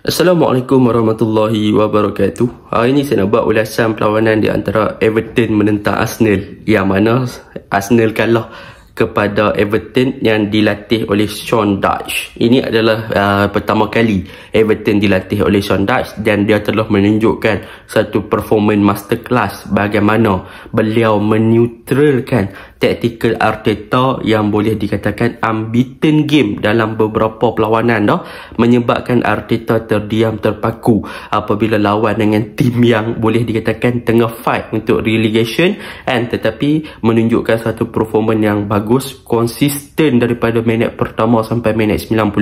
Assalamualaikum warahmatullahi wabarakatuh. Hari ini saya nak buat ulasan perlawanan di antara Everton menentang Arsenal, yang mana Arsenal kalah kepada Everton yang dilatih oleh Sean Dyche. Ini adalah pertama kali Everton dilatih oleh Sean Dyche, dan dia telah menunjukkan satu performance masterclass bagaimana beliau meneutralkan taktikal Arteta yang boleh dikatakan unbeaten game dalam beberapa perlawanan dah, menyebabkan Arteta terdiam terpaku apabila lawan dengan tim yang boleh dikatakan tengah fight untuk relegation, and tetapi menunjukkan satu performance yang bagus, konsisten daripada minit pertama sampai minit 90.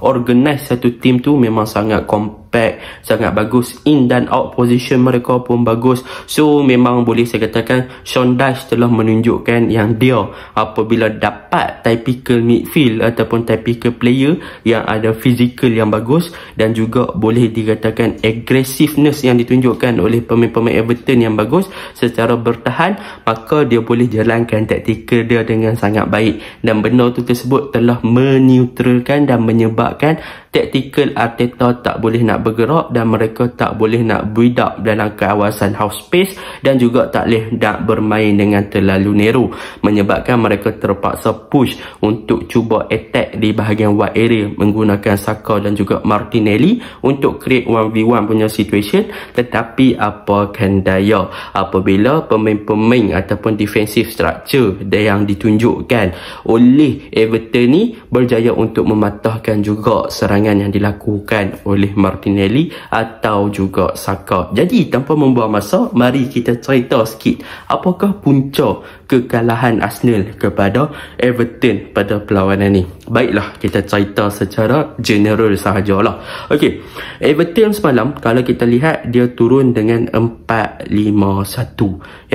Organize satu tim tu memang sangat compact, sangat bagus. In dan out position mereka pun bagus. So memang boleh saya katakan Sean Dyche telah menunjukkan yang dia apabila dapat typical midfield ataupun typical player yang ada fizikal yang bagus, dan juga boleh dikatakan aggressiveness yang ditunjukkan oleh pemain-pemain Everton yang bagus secara bertahan, maka dia boleh jalankan taktikal dia dengan sangat baik, dan benda tu tersebut telah meneutralkan dan menyebabkan taktikal Arteta tak boleh nak bergerak, dan mereka tak boleh nak build up dalam kawasan half space, dan juga tak boleh nak bermain dengan terlalu narrow, menyebabkan mereka terpaksa push untuk cuba attack di bahagian wide area menggunakan Saka dan juga Martinelli untuk create 1v1 punya situation. Tetapi apakan daya apabila pemain-pemain ataupun defensive structure yang ditunjukkan oleh Everton ni berjaya untuk mematahkan juga serangan yang dilakukan oleh Martinelli atau juga Saka. Jadi tanpa membuang masa, mari kita cerita sikit apakah punca kekalahan Arsenal kepada Everton pada perlawanan ni. Baiklah, kita cerita secara general sahajalah. Okey, Everton semalam kalau kita lihat dia turun dengan 4-5-1,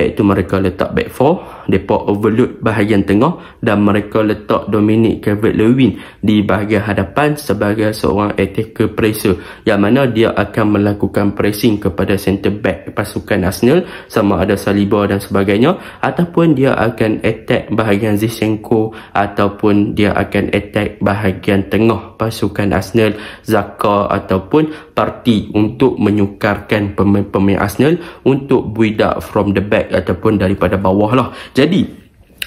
iaitu mereka letak back 4, mereka overload bahagian tengah, dan mereka letak Dominic Calvert-Lewin di bahagian hadapan sebagai seorang attacker pressure, yang mana dia akan melakukan pressing kepada centre back pasukan Arsenal sama ada Saliba dan sebagainya, ataupun dia akan attack bahagian Zinchenko, ataupun dia akan attack bahagian tengah pasukan Arsenal, Xhaka ataupun Partey, untuk menyukarkan pemain-pemain Arsenal untuk build up from the back ataupun daripada bawah lah. Jadi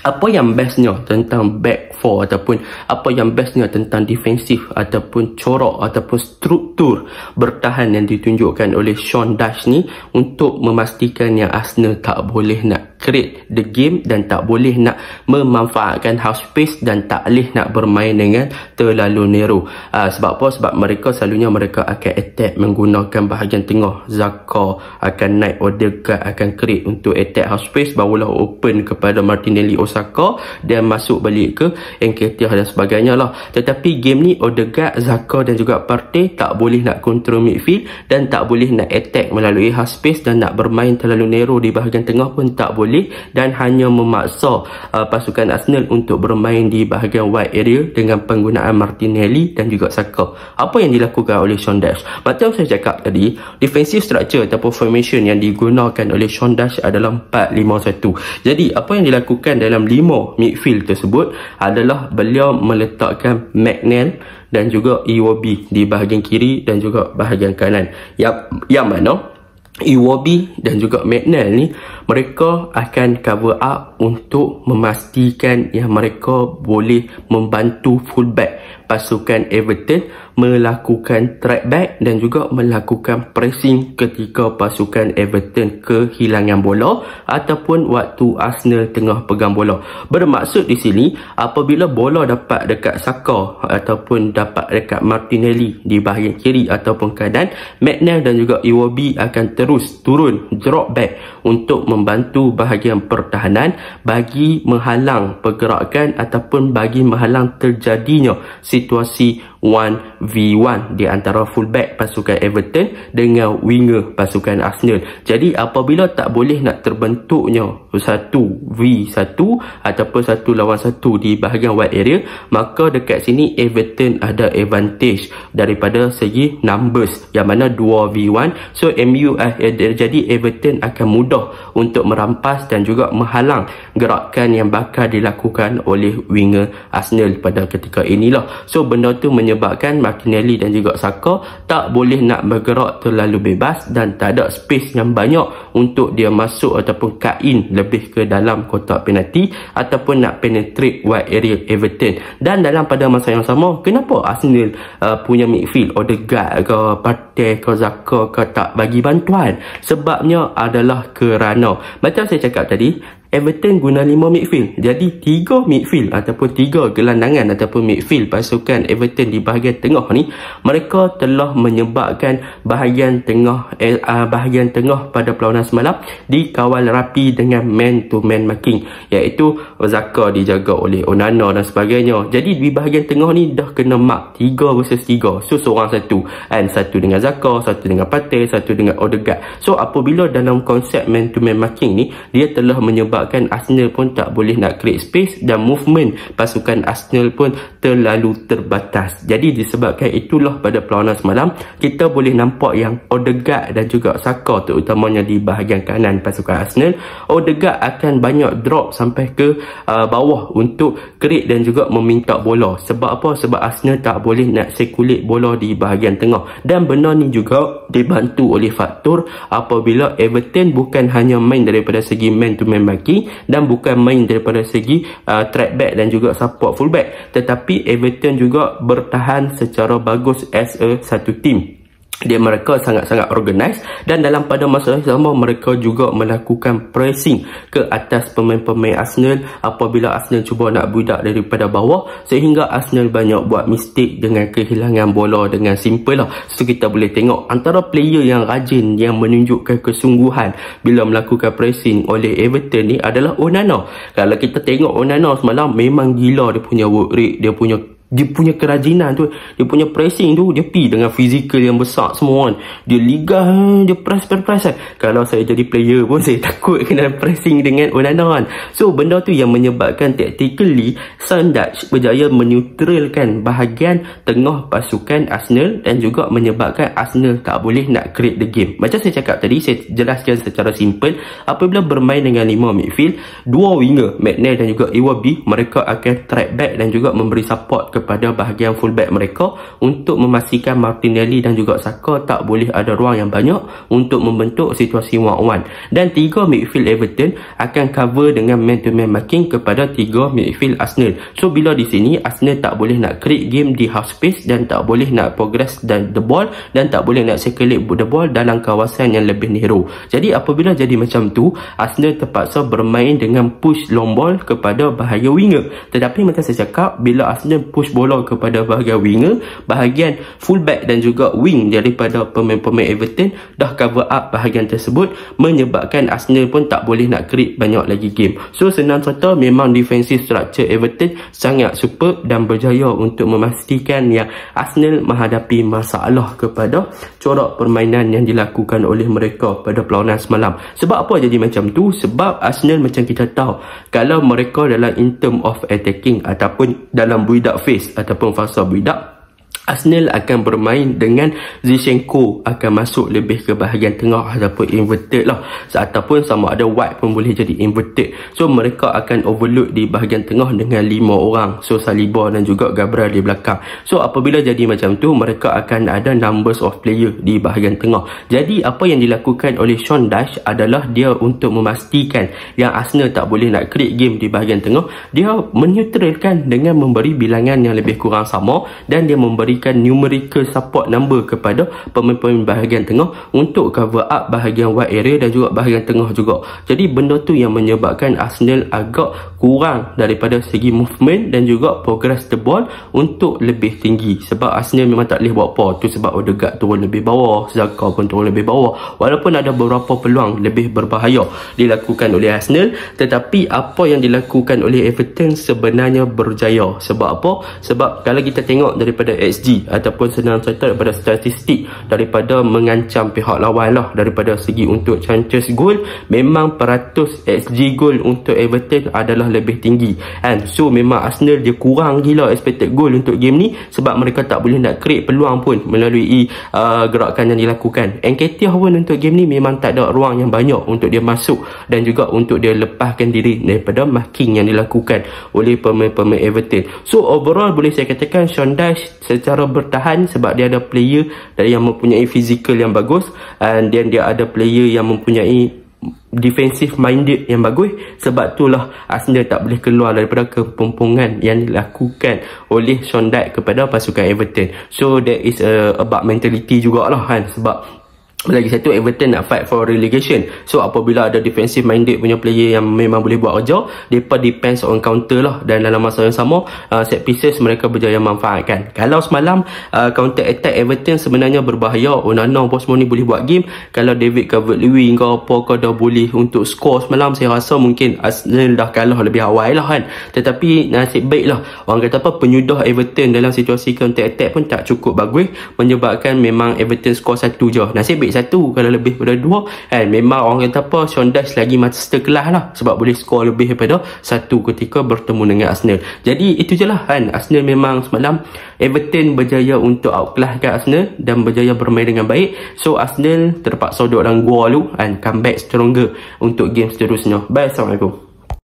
apa yang bestnya tentang back 4 ataupun apa yang bestnya tentang defensif ataupun corak ataupun struktur bertahan yang ditunjukkan oleh Sean Dyche ni, untuk memastikan yang Arsenal tak boleh nak create the game dan tak boleh nak memanfaatkan half space, dan tak boleh nak bermain dengan terlalu narrow. Sebab apa? Sebab mereka selalunya mereka akan attack menggunakan bahagian tengah. Xhaka akan naik, Odegaard akan create untuk attack half space, barulah open kepada Martinelli, Osaka, dan masuk balik ke Nketiah dan sebagainya lah. Tetapi game ni Odegaard, Xhaka dan juga Partey tak boleh nak control midfield, dan tak boleh nak attack melalui half space, dan nak bermain terlalu narrow di bahagian tengah pun tak boleh, dan hanya memaksa pasukan Arsenal untuk bermain di bahagian wide area dengan penggunaan Martinelli dan juga Saka. Apa yang dilakukan oleh Sean Dyche? Macam saya cakap tadi, defensive structure ataupun formation yang digunakan oleh Sean Dyche adalah 4-5-1. Jadi apa yang dilakukan dalam 5 midfield tersebut adalah beliau meletakkan McNeil dan juga Iwobi di bahagian kiri dan juga bahagian kanan, yang mana Iwobi dan juga McNeil ni mereka akan cover up untuk memastikan yang mereka boleh membantu fullback pasukan Everton melakukan track back dan juga melakukan pressing ketika pasukan Everton kehilangan bola ataupun waktu Arsenal tengah pegang bola. Bermaksud di sini apabila bola dapat dekat Saka ataupun dapat dekat Martinelli di bahagian kiri ataupun kanan, McNeil dan juga Iwobi akan terus turun drop back untuk membantu bahagian pertahanan bagi menghalang pergerakan ataupun bagi menghalang terjadinya situasi 1v1 di antara fullback pasukan Everton dengan winger pasukan Arsenal. Jadi apabila tak boleh nak terbentuknya 1v1 ataupun 1 lawan 1 di bahagian wide area, maka dekat sini Everton ada advantage daripada segi numbers, yang mana 2v1. So jadi Everton akan mudah untuk merampas dan juga menghalang gerakan yang bakal dilakukan oleh winger Arsenal pada ketika inilah. So benda tu menyebabkan menyebabkan Martinelli dan juga Saka tak boleh nak bergerak terlalu bebas dan tak ada space yang banyak untuk dia masuk ataupun cut in lebih ke dalam kotak penalti ataupun nak penetrate wide area Everton. Dan dalam pada masa yang sama, kenapa Arsenal punya midfield Odegaard ke Partey ke Xhaka ke tak bagi bantuan? Sebabnya adalah kerana macam saya cakap tadi, Everton guna 5 midfield. Jadi 3 midfield ataupun 3 gelandangan ataupun midfield pasukan Everton di bahagian tengah ni, mereka telah menyebabkan bahagian tengah pada perlawanan semalam dikawal rapi dengan man to man marking, iaitu Xhaka dijaga oleh Onana dan sebagainya. Jadi di bahagian tengah ni dah kena mark 3 versus 3. So seorang satu, and satu dengan Xhaka, satu dengan Partey, satu dengan Odegaard. So apabila dalam konsep man to man marking ni, dia telah menyebabkan Arsenal pun tak boleh nak create space dan movement pasukan Arsenal pun terlalu terbatas. Jadi disebabkan itulah pada perlawanan semalam kita boleh nampak yang Odegaard dan juga Saka, terutamanya di bahagian kanan pasukan Arsenal, Odegaard akan banyak drop sampai ke bawah untuk create dan juga meminta bola. Sebab apa? Sebab Arsenal tak boleh nak circulate bola di bahagian tengah. Dan benda ni juga dibantu oleh faktor apabila Everton bukan hanya main daripada segi man to man marking dan bukan main daripada segi track back dan juga support fullback, tetapi Everton juga bertahan secara bagus as a satu team. Mereka sangat-sangat organize dan dalam pada masa yang sama mereka juga melakukan pressing ke atas pemain-pemain Arsenal apabila Arsenal cuba nak build up daripada bawah, sehingga Arsenal banyak buat mistake dengan kehilangan bola dengan simple lah. So kita boleh tengok antara player yang rajin yang menunjukkan kesungguhan bila melakukan pressing oleh Everton ni adalah Onana. Kalau kita tengok Onana semalam, memang gila dia punya work rate, dia punya kerajinan tu, dia punya pressing tu, dia pergi dengan fizikal yang besar semua kan. Dia liga, dia press. Kalau saya jadi player pun saya takut kena pressing dengan Onana kan. So benda tu yang menyebabkan tactically Sandage berjaya menetralkan bahagian tengah pasukan Arsenal dan juga menyebabkan Arsenal tak boleh nak create the game. Macam saya cakap tadi, saya jelaskan secara simple, apabila bermain dengan 5 midfield, 2 winger McNair dan juga Iwobi, mereka akan track back dan juga memberi support kepada bahagian fullback mereka untuk memastikan Martinelli dan juga Saka tak boleh ada ruang yang banyak untuk membentuk situasi one-on-one. Dan 3 midfield Everton akan cover dengan man-to-man marking kepada 3 midfield Arsenal. So bila di sini Arsenal tak boleh nak create game di half space dan tak boleh nak progress dan the ball dan tak boleh nak circulate the ball dalam kawasan yang lebih narrow. Jadi apabila jadi macam tu, Arsenal terpaksa bermain dengan push long ball kepada bahagian winger. Tetapi macam saya cakap, bila Arsenal push bola kepada bahagian winger, bahagian fullback dan juga wing daripada pemain-pemain Everton dah cover up bahagian tersebut, menyebabkan Arsenal pun tak boleh nak create banyak lagi game. So senang kata memang defensive structure Everton sangat superb dan berjaya untuk memastikan yang Arsenal menghadapi masalah kepada corak permainan yang dilakukan oleh mereka pada perlawanan semalam. Sebab apa jadi macam tu? Sebab Arsenal macam kita tahu, kalau mereka dalam in term of attacking ataupun dalam build up phase ataupun fasa build up, Arsenal akan bermain dengan Zinchenko akan masuk lebih ke bahagian tengah ataupun inverted lah, ataupun sama ada wide pun boleh jadi inverted. So mereka akan overload di bahagian tengah dengan 5 orang, so Saliba dan juga Gabriel di belakang. So apabila jadi macam tu, mereka akan ada numbers of player di bahagian tengah. Jadi apa yang dilakukan oleh Sean Dyche adalah dia untuk memastikan yang Arsenal tak boleh nak create game di bahagian tengah, dia menetralkan dengan memberi bilangan yang lebih kurang sama dan dia memberi numerical support number kepada pemain-pemain bahagian tengah untuk cover up bahagian wide area dan juga bahagian tengah juga. Jadi benda tu yang menyebabkan Arsenal agak kurang daripada segi movement dan juga progress the ball untuk lebih tinggi. Sebab Arsenal memang tak boleh buat apa tu, sebab Odegaard turun lebih bawah, Xhaka pun turun lebih bawah, walaupun ada beberapa peluang lebih berbahaya dilakukan oleh Arsenal, tetapi apa yang dilakukan oleh Everton sebenarnya berjaya. Sebab apa? Sebab kalau kita tengok daripada XG ataupun senang cerita daripada statistik daripada mengancam pihak lawan lah, daripada segi untuk chances gol, memang peratus XG gol untuk Everton adalah lebih tinggi, and so memang Arsenal dia kurang gila expected goal untuk game ni, sebab mereka tak boleh nak create peluang pun melalui gerakan yang dilakukan. Nketiah pun untuk game ni memang tak ada ruang yang banyak untuk dia masuk dan juga untuk dia lepaskan diri daripada marking yang dilakukan oleh pemain-pemain Everton. So overall boleh saya katakan Sean Dyche secara cara bertahan sebab dia ada player yang mempunyai fizikal yang bagus, dan dia ada player yang mempunyai defensive minded yang bagus. Sebab itulah Arsenal tak boleh keluar daripada kepempungan yang dilakukan oleh Sean Dyche kepada pasukan Everton. So that is about mentality jugalah kan, sebab lagi satu, Everton nak fight for relegation. So apabila ada defensive minded punya player yang memang boleh buat kerja, mereka depends on counter lah, dan dalam masa yang sama set pieces mereka berjaya manfaatkan. Kalau semalam counter attack Everton sebenarnya berbahaya. Onana apa semua ni boleh buat game. Kalau David Calvert-Lewin ke apa ke dah boleh untuk score semalam, saya rasa mungkin Arsenal dah kalah lebih awal lah kan. Tetapi nasib baik lah, orang kata apa, penyudah Everton dalam situasi counter attack pun tak cukup bagus, menyebabkan memang Everton score 1 je. Nasib baik 1, kalau lebih daripada 2 kan, memang orang kata apa, Sean Dyche lagi master kelas lah, sebab boleh skor lebih daripada 1 ketika bertemu dengan Arsenal. Jadi itu je lah kan, Arsenal memang semalam Everton berjaya untuk outclasskan Arsenal dan berjaya bermain dengan baik. So Arsenal terpaksa duduk dalam gua dulu kan, comeback stronger untuk game seterusnya. Bye, Assalamualaikum.